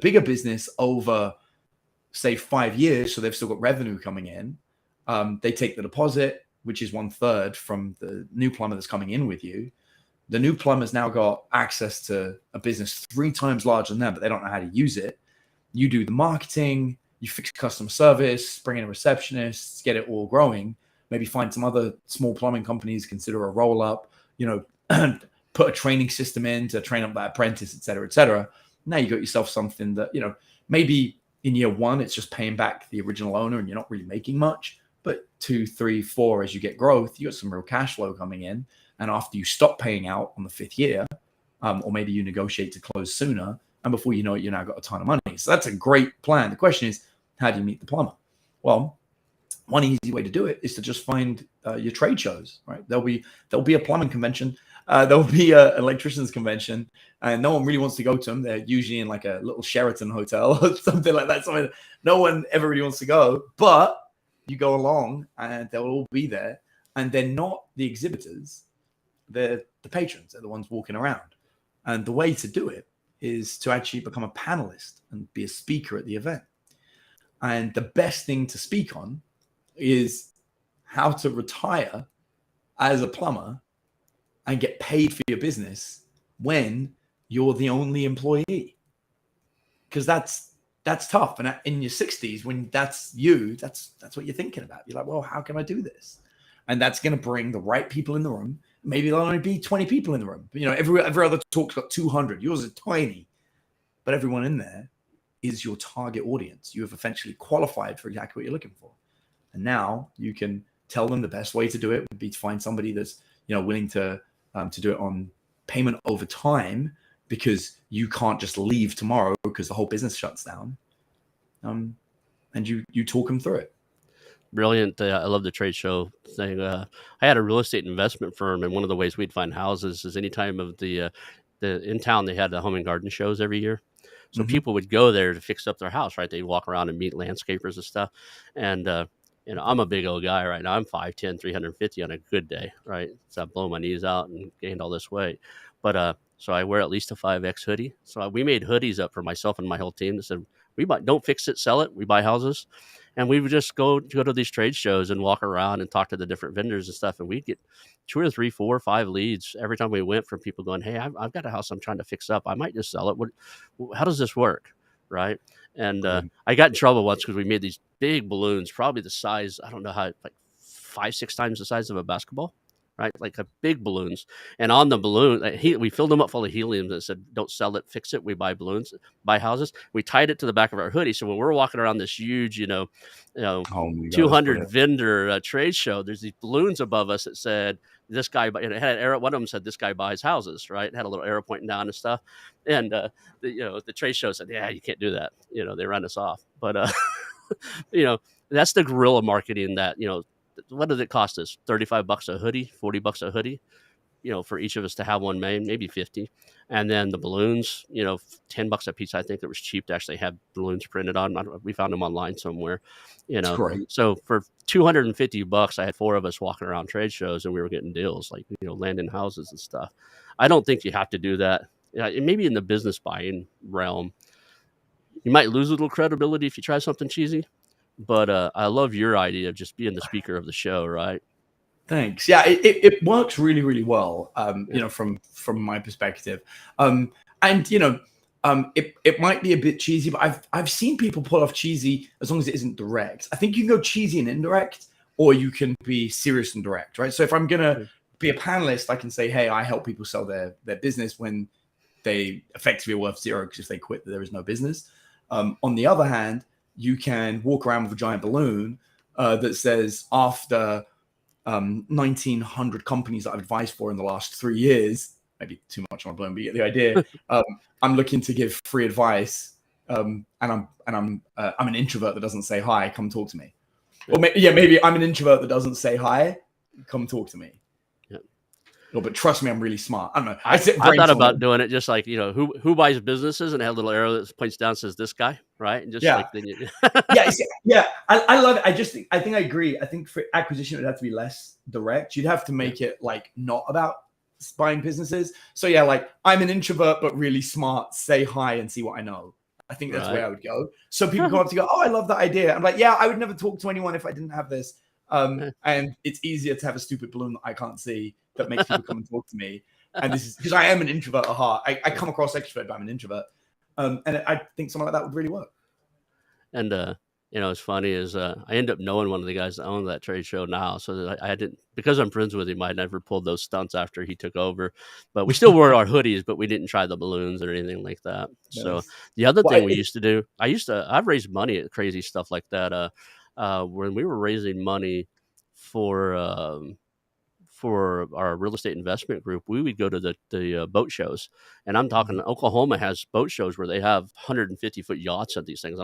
bigger business over, say, 5 years. So they've still got revenue coming in. They take the deposit, which is 1/3 from the new plumber that's coming in with you. The new plumber's now got access to a business 3 times larger than them, but they don't know how to use it. You do the marketing, you fix customer service, bring in a receptionist, get it all growing. Maybe find some other small plumbing companies, consider a roll-up, put a training system in to train up that apprentice, et cetera, et cetera. Now you got yourself something that, maybe in year 1, it's just paying back the original owner and you're not really making much. But 2, 3, 4, as you get growth, you got some real cash flow coming in. And after you stop paying out on the 5th year, or maybe you negotiate to close sooner, and before you know it, you now got a ton of money. So that's a great plan. The question is, how do you meet the plumber? Well, one easy way to do it is to just find your trade shows, right? There'll be a plumbing convention. There'll be an electrician's convention, and no one really wants to go to them. They're usually in like a little Sheraton hotel or something like that. Something no one ever really wants to go, but you go along and they'll all be there, and they're not the exhibitors. They're the patrons. They're the ones walking around. And the way to do it is to actually become a panelist and be a speaker at the event. And the best thing to speak on is how to retire as a plumber and get paid for your business when you're the only employee. Because that's tough. And in your 60s, when that's you, that's what you're thinking about. You're like, well, how can I do this? And that's going to bring the right people in the room. Maybe there'll only be 20 people in the room. Every other talk's got 200. Yours is tiny. But everyone in there is your target audience. You have eventually qualified for exactly what you're looking for. And now you can tell them the best way to do it would be to find somebody that's willing to do it on payment over time, because you can't just leave tomorrow because the whole business shuts down. And you talk them through it. Brilliant. I love the trade show thing. I had a real estate investment firm, and one of the ways we'd find houses is anytime of the in town, they had the home and garden shows every year. So people would go there to fix up their house, right? They'd walk around and meet landscapers and stuff. And, I'm a big old guy right now. I'm 5'10", 350 on a good day, right? So I blow my knees out and gained all this weight. But so I wear at least a 5X hoodie. So we made hoodies up for myself and my whole team that said, don't fix it, sell it. We buy houses. And we would just go to these trade shows and walk around and talk to the different vendors and stuff. And we'd get 2 or 3, 4 or 5 leads every time we went from people going, hey, I've got a house I'm trying to fix up. I might just sell it. How does this work? Right. And I got in trouble once because we made these big balloons, probably the size, I don't know how, like 5-6 times the size of a basketball. Right, like a big balloons, and on the balloon, we filled them up full of helium that said, "Don't sell it, fix it." We buy balloons, buy houses. We tied it to the back of our hoodie, so when we're walking around this huge, 200 vendor trade show, there's these balloons above us that said, "This guy." It had an arrow. One of them said, "This guy buys houses." Right, it had a little arrow pointing down and stuff. And the trade show said, "Yeah, you can't do that." They run us off. But that's the guerrilla marketing that what does it cost us? $35 a hoodie, $40 a hoodie, for each of us to have one made, maybe 50. And then the balloons, $10 a piece. I think it was cheap to actually have balloons printed on. We found them online somewhere, So for $250, I had 4 of us walking around trade shows, and we were getting deals like, landing houses and stuff. I don't think you have to do that. Maybe in the business buying realm, you might lose a little credibility if you try something cheesy. But I love your idea of just being the speaker of the show, right? Thanks. Yeah, it works really, really well, from my perspective. It might be a bit cheesy, but I've seen people pull off cheesy as long as it isn't direct. I think you can go cheesy and indirect, or you can be serious and direct, right? So if I'm going to be a panelist, I can say, hey, I help people sell their business when they effectively are worth zero, because if they quit, there is no business. On the other hand, you can walk around with a giant balloon that says, after 1,900 companies that I've advised for in the last 3 years, maybe too much on a balloon, but you get the idea. I'm looking to give free advice and I'm an introvert that doesn't say hi, come talk to me. Or maybe I'm an introvert that doesn't say hi, come talk to me. No, but trust me, I'm really smart. I don't know. I thought about doing it just like, who buys businesses, and have a little arrow that points down, says this guy, right? And just like then you I love it. I think I agree. I think for acquisition, it would have to be less direct. You'd have to make it like not about buying businesses. So yeah, like I'm an introvert but really smart. Say hi and see what I know. I think that's where I would go. So people come up to go, oh, I love that idea. I'm like, yeah, I would never talk to anyone if I didn't have this. And it's easier to have a stupid balloon that I can't see that makes people come and talk to me. And this is because I am an introvert at heart. I come across extrovert, but I'm an introvert. And I think something like that would really work. And it's funny is I end up knowing one of the guys that owned that trade show now. So that I didn't, because I'm friends with him, I never pulled those stunts after he took over. But we still wore our hoodies, but we didn't try the balloons or anything like that. Nice. So the other thing we used to do, I've raised money at crazy stuff like that. When we were raising money for our real estate investment group, we would go to the boat shows, and I'm talking Oklahoma has boat shows where they have 150-foot yachts at these things.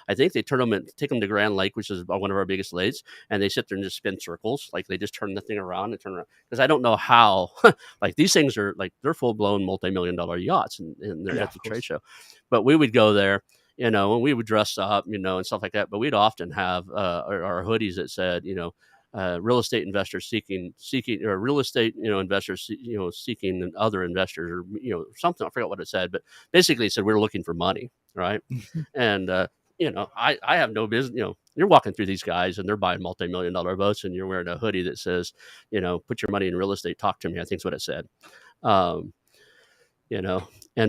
I think they take them to Grand Lake, which is one of our biggest lakes, and they sit there and just spin circles. Like they just turn the thing around and turn around. Because I don't know how, like these things are like, they're full blown multi-million-dollar yachts, and they're at the trade show. But we would go there, and we would dress up, and stuff like that. But we'd often have our hoodies that said, real estate investors seeking, or real estate, investors, seeking and other investors, or, something. I forgot what it said, but basically it said we're looking for money. Right. And, I have no business, you're walking through these guys and they're buying multi-million-dollar boats, and you're wearing a hoodie that says, put your money in real estate, talk to me. I think is what it said. And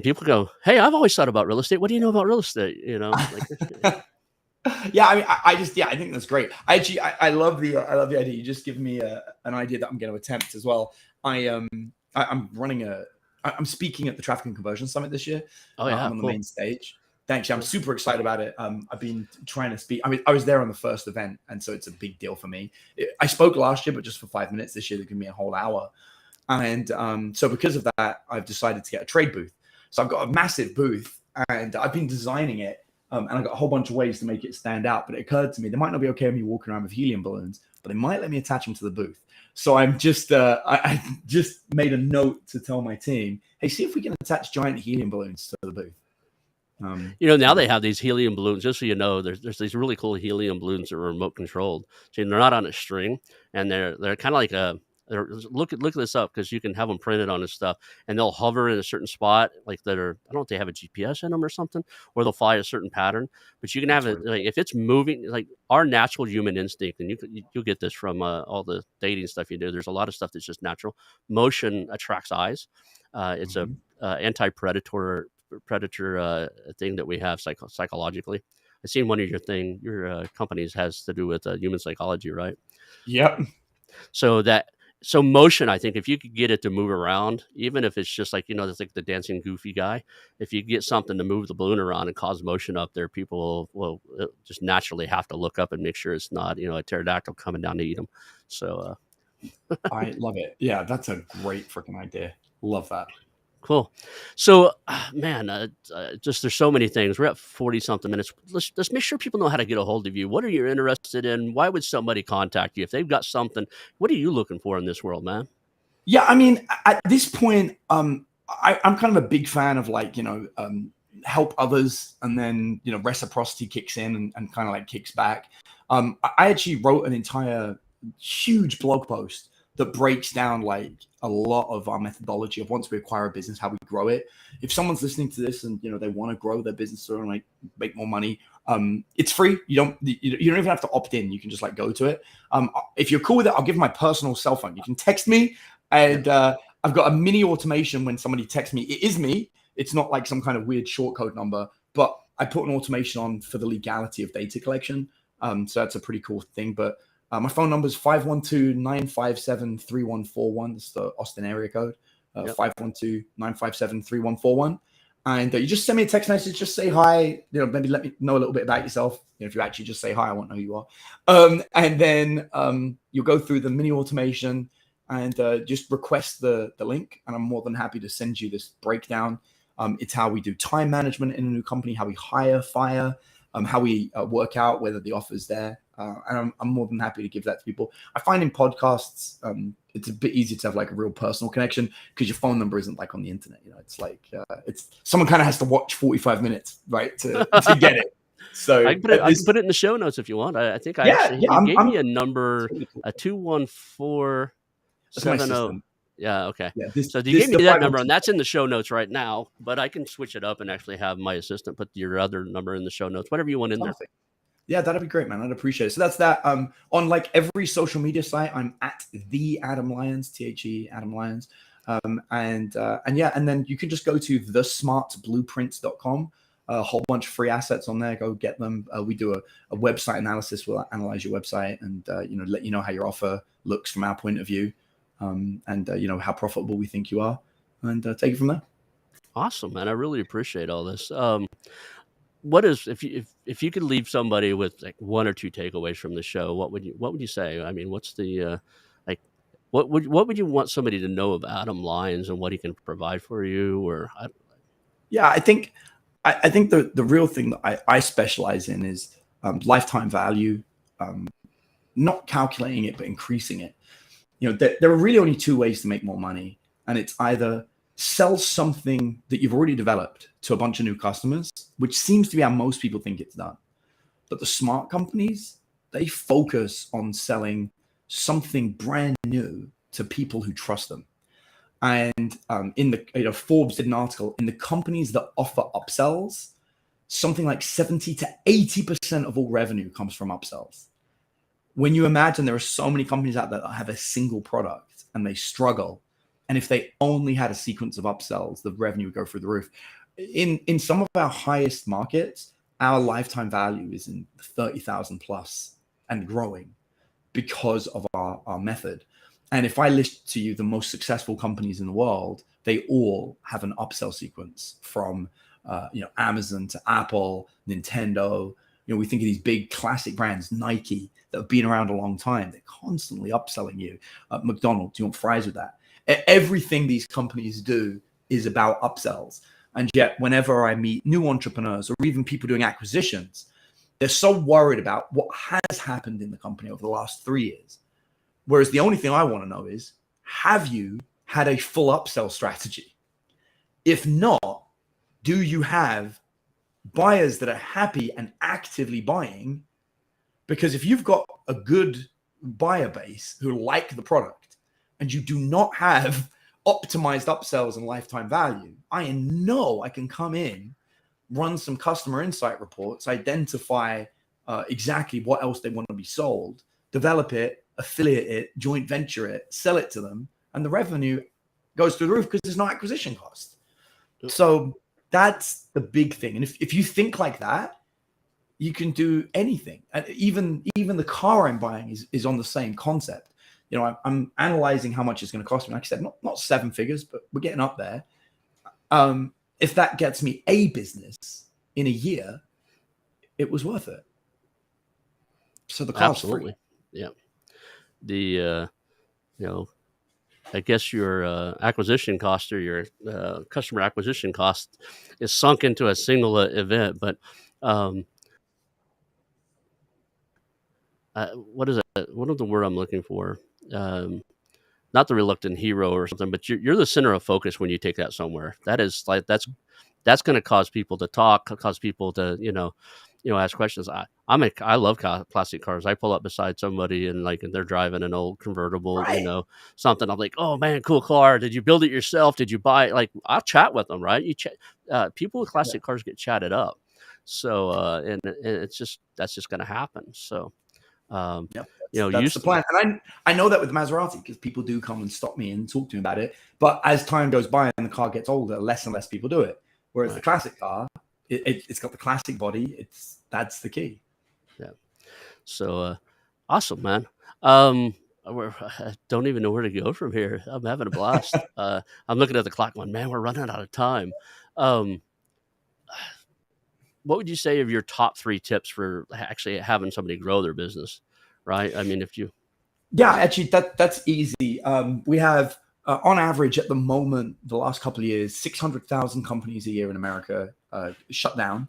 people go, hey, I've always thought about real estate. What do you know about real estate? Yeah, I mean, I think that's great. I love the idea. You just give me an idea that I'm going to attempt as well. I'm speaking at the Traffic and Conversion Summit this year. Oh yeah, I'm on the main stage. Thanks. I'm super excited about it. I've been trying to speak. I mean, I was there on the first event, and so it's a big deal for me. I spoke last year, but just for 5 minutes. This year, they're giving me a whole hour, and so because of that, I've decided to get a trade booth. So I've got a massive booth, and I've been designing it. And I've got a whole bunch of ways to make it stand out. But it occurred to me, they might not be okay with me walking around with helium balloons, but they might let me attach them to the booth. So I'm just, I just made a note to tell my team, hey, see if we can attach giant helium balloons to the booth. Now they have these helium balloons, just so you know, there's these really cool helium balloons that are remote controlled. So they're not on a string, and they're kind of like look this up, because you can have them printed on this stuff, and they'll hover in a certain spot, like I don't know if they have a GPS in them or something, or they'll fly a certain pattern. But you can have it, like if it's moving, like our natural human instinct, and you'll get this from all the dating stuff you do. There's a lot of stuff that's just natural. Motion attracts eyes. It's a anti-predator thing that we have psychologically. I've seen one of your companies has to do with human psychology, right? Yep. So motion, I think if you could get it to move around, even if it's just like, it's like the dancing goofy guy, if you get something to move the balloon around and cause motion up there, people will just naturally have to look up and make sure it's not, a pterodactyl coming down to eat them. So I love it. Yeah, that's a great freaking idea. Love that. Cool. So, man, just there's so many things. We're at 40-something minutes. Let's make sure people know how to get a hold of you. What are you interested in? Why would somebody contact you if they've got something? What are you looking for in this world, man? Yeah, I mean, at this point, I'm kind of a big fan of help others, and then reciprocity kicks in and kind of like kicks back. I actually wrote an entire huge blog post that breaks down like a lot of our methodology of once we acquire a business, how we grow it. If someone's listening to this and they want to grow their business or like make more money, it's free. You don't even have to opt in. You can just like go to it. If you're cool with it, I'll give my personal cell phone. You can text me, and I've got a mini automation when somebody texts me. It is me. It's not like some kind of weird short code number, but I put an automation on for the legality of data collection. So that's a pretty cool thing. But my phone number is 512-957-3141. That's the Austin area code, 512-957-3141. And you just send me a text message, just say hi, maybe let me know a little bit about yourself. If you actually just say hi, I won't know who you are. And then you'll go through the mini automation and just request the link. And I'm more than happy to send you this breakdown. It's how we do time management in a new company, how we hire, fire, how we work out whether the offer's there. And I'm more than happy to give that to people. I find in podcasts, it's a bit easier to have like a real personal connection because your phone number isn't like on the internet. It's like it's someone kind of has to watch 45 minutes, right, to get it. So I can put it in the show notes if you want. I think you gave me a number, a 21470. Yeah, okay. Yeah, so you gave me that number, and that's in the show notes right now. But I can switch it up and actually have my assistant put your other number in the show notes, whatever you want in there. Yeah, that'd be great, man. I'd appreciate it. So that's that. On like every social media site, I'm at the Adam Lyons, THE Adam Lyons. And then you can just go to thesmartblueprints.com. A whole bunch of free assets on there. Go get them. We do a website analysis. We'll analyze your website and let you know how your offer looks from our point of view, and how profitable we think you are, and take it from there. Awesome, man. I really appreciate all this. What is if you could leave somebody with like one or two takeaways from the show? What would you say? I mean, what's the what would you want somebody to know of Adam Lyons and what he can provide for you? I think the real thing that I specialize in is lifetime value, not calculating it, but increasing it. There are really only two ways to make more money. And it's either sell something that you've already developed to a bunch of new customers, which seems to be how most people think it's done. But the smart companies, they focus on selling something brand new to people who trust them. And Forbes did an article in the companies that offer upsells, something like 70 to 80% of all revenue comes from upsells. When you imagine there are so many companies out there that have a single product and they struggle, and if they only had a sequence of upsells, the revenue would go through the roof. In some of our highest markets, our lifetime value is in 30,000 plus and growing because of our method. And if I list to you the most successful companies in the world, they all have an upsell sequence from Amazon to Apple, Nintendo. We think of these big classic brands, Nike, that have been around a long time. They're constantly upselling you. McDonald's, do you want fries with that? Everything these companies do is about upsells. And yet, whenever I meet new entrepreneurs or even people doing acquisitions, they're so worried about what has happened in the company over the last 3 years. Whereas the only thing I want to know is, have you had a full upsell strategy? If not, do you have buyers that are happy and actively buying? Because if you've got a good buyer base who like the product and you do not have optimized upsells and lifetime value, I know I can come in, run some customer insight reports, identify exactly what else they want to be sold, develop it, affiliate it, joint venture it, sell it to them, and the revenue goes through the roof because there's no acquisition cost. So that's the big thing. And if you think like that, you can do anything. And even the car I'm buying is on the same concept. I'm analyzing how much it's going to cost me. Like I said, not seven figures, but we're getting up there. If that gets me a business in a year, it was worth it. So the car's free. Yeah. I guess your acquisition cost or your customer acquisition cost is sunk into a single event. But what is that? What is the word I'm looking for? Not the reluctant hero or something, but you're the center of focus when you take that somewhere. That is like that's going to cause people to talk, cause people to ask questions. I love classic cars. I pull up beside somebody and they're driving an old convertible, right, something. I'm like, oh man, cool car. Did you build it yourself? Did you buy it? Like, I'll chat with them, right? People with classic cars get chatted up. So and it's that's just going to happen. So that's the plan. And I know that with Maserati because people do come and stop me and talk to me about it. But as time goes by and the car gets older, less and less people do it. Whereas the classic car, it's got the classic body. That's the key. Yeah. So awesome, man. I don't even know where to go from here. I'm having a blast. I'm looking at the clock going, man, we're running out of time. What would you say of your top 3 tips for actually having somebody grow their business? Right. I mean, actually that's easy. We have on average, at the moment, the last couple of years, 600,000 companies a year in America shut down,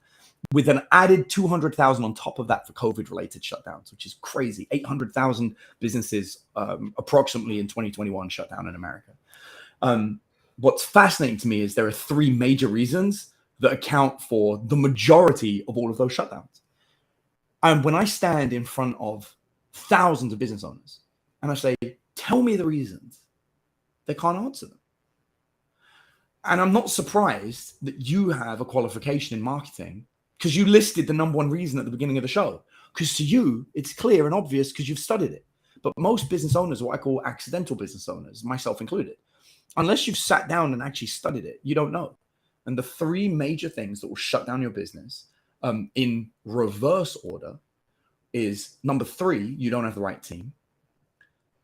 with an added 200,000 on top of that for COVID-related shutdowns, which is crazy. 800,000 businesses approximately in 2021 shut down in America. What's fascinating to me is there are three major reasons that account for the majority of all of those shutdowns. And when I stand in front of thousands of business owners and I say, tell me the reasons, they can't answer them. And I'm not surprised that you have a qualification in marketing because you listed the number one reason at the beginning of the show. Because to you, it's clear and obvious because you've studied it. But most business owners are what I call accidental business owners, myself included. Unless you've sat down and actually studied it, you don't know. And the three major things that will shut down your business in reverse order is number 3, you don't have the right team.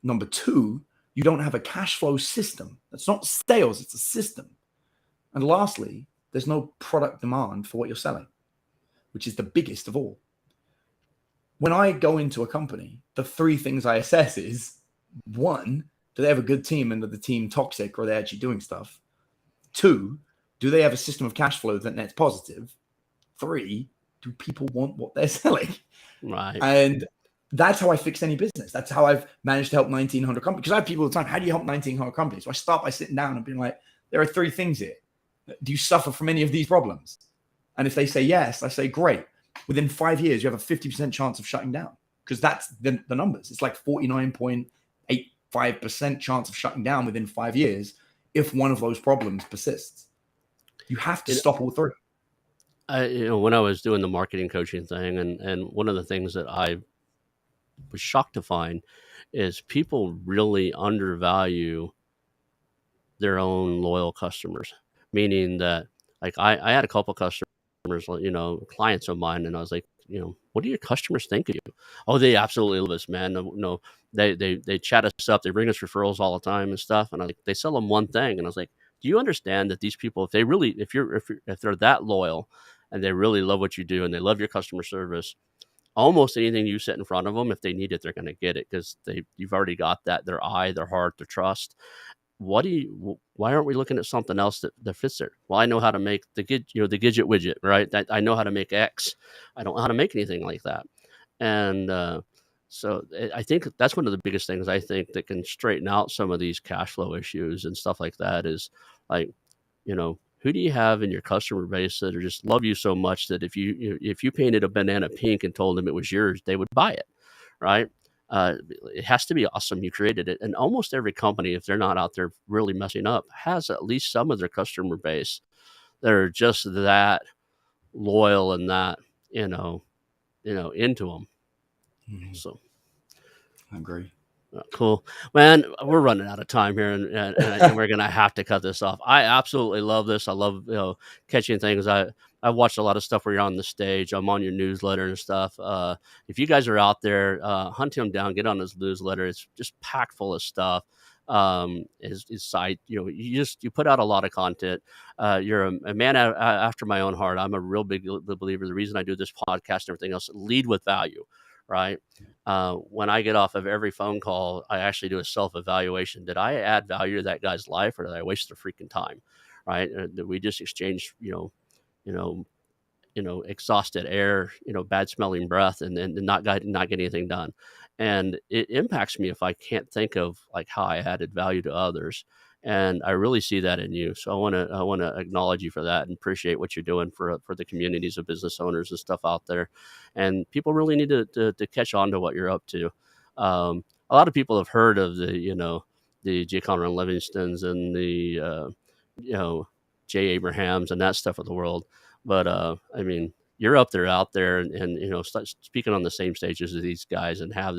Number 2, you don't have a cash flow system. That's not sales, it's a system. And lastly, there's no product demand for what you're selling, which is the biggest of all. When I go into a company, the 3 things I assess is 1, do they have a good team and are the team toxic or are they actually doing stuff? 2, do they have a system of cash flow that nets positive? 3, do people want what they're selling? Right. And that's how I fix any business. That's how I've managed to help 1,900 companies. Because I have people all the time, how do you help 1,900 companies? So I start by sitting down and being like, there are 3 things here. Do you suffer from any of these problems? And if they say yes, I say, great. Within 5 years, you have a 50% chance of shutting down because that's the numbers. It's like 49.85% chance of shutting down within 5 years if one of those problems persists. You have to stop all 3. When I was doing the marketing coaching thing, and one of the things that I was shocked to find is people really undervalue their own loyal customers, meaning that like I had a couple customers, clients of mine, and I was like, what do your customers think of you? Oh, they absolutely love us, man. No, they chat us up, they bring us referrals all the time and stuff, and I like they sell them one thing, and I was like, do you understand that these people, if they're that loyal and they really love what you do and they love your customer service, almost anything you set in front of them, if they need it, they're going to get it because you've already got that, their eye, their heart, their trust. Why aren't we looking at something else that fits there? Well, I know how to make the Gidget widget, right? That I know how to make X. I don't know how to make anything like that. And so I think that's one of the biggest things I think that can straighten out some of these cash flow issues and stuff like that is like, who do you have in your customer base that are just love you so much that if you painted a banana pink and told them it was yours, they would buy it, right? It has to be awesome. You created it. And almost every company, if they're not out there really messing up, has at least some of their customer base that are just that loyal and that, into them. Mm-hmm. So I agree. Cool, man. We're running out of time here, and we're gonna have to cut this off. I absolutely love this. I love catching things. I've watched a lot of stuff where you're on the stage. I'm on your newsletter and stuff. If you guys are out there, hunt him down. Get on his newsletter. It's just packed full of stuff. His site, you put out a lot of content. You're a man after my own heart. I'm a real big believer. The reason I do this podcast and everything else, lead with value, right? When I get off of every phone call, I actually do a self-evaluation. Did I add value to that guy's life, or did I waste their freaking time? Right? Did we just exchange, exhausted air, bad smelling breath, and not get anything done? And it impacts me if I can't think of like how I added value to others. And I really see that in you. So I want to acknowledge you for that and appreciate what you're doing for the communities of business owners and stuff out there. And people really need to catch on to what you're up to. A lot of people have heard of the J. Conrad Livingstons and the Jay Abrahams and that stuff of the world. But I mean, you're up there, out there, and start speaking on the same stages as these guys and have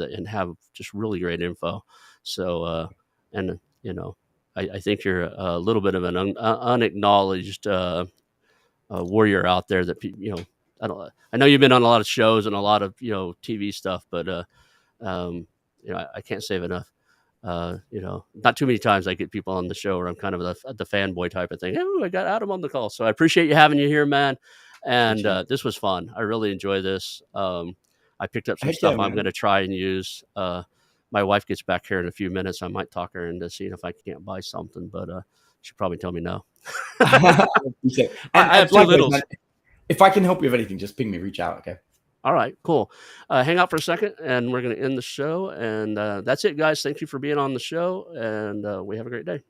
just really great info. So I think you're a little bit of an unacknowledged warrior out there that I know you've been on a lot of shows and a lot of TV stuff, but I can't say it enough. Not too many times I get people on the show where I'm kind of the fanboy type of thing. Oh, I got Adam on the call, so I appreciate you having you here, man. And this was fun. I really enjoy this. I picked up some stuff I'm going to try and use. my wife gets back here in a few minutes, I might talk her into seeing if I can't buy something, but she'll probably tell me no. I appreciate it. And I have two likewise, littles. man, if I can help you with anything, just ping me, reach out. Okay. All right, cool. Hang out for a second, and we're going to end the show. And that's it, guys. Thank you for being on the show, and we have a great day.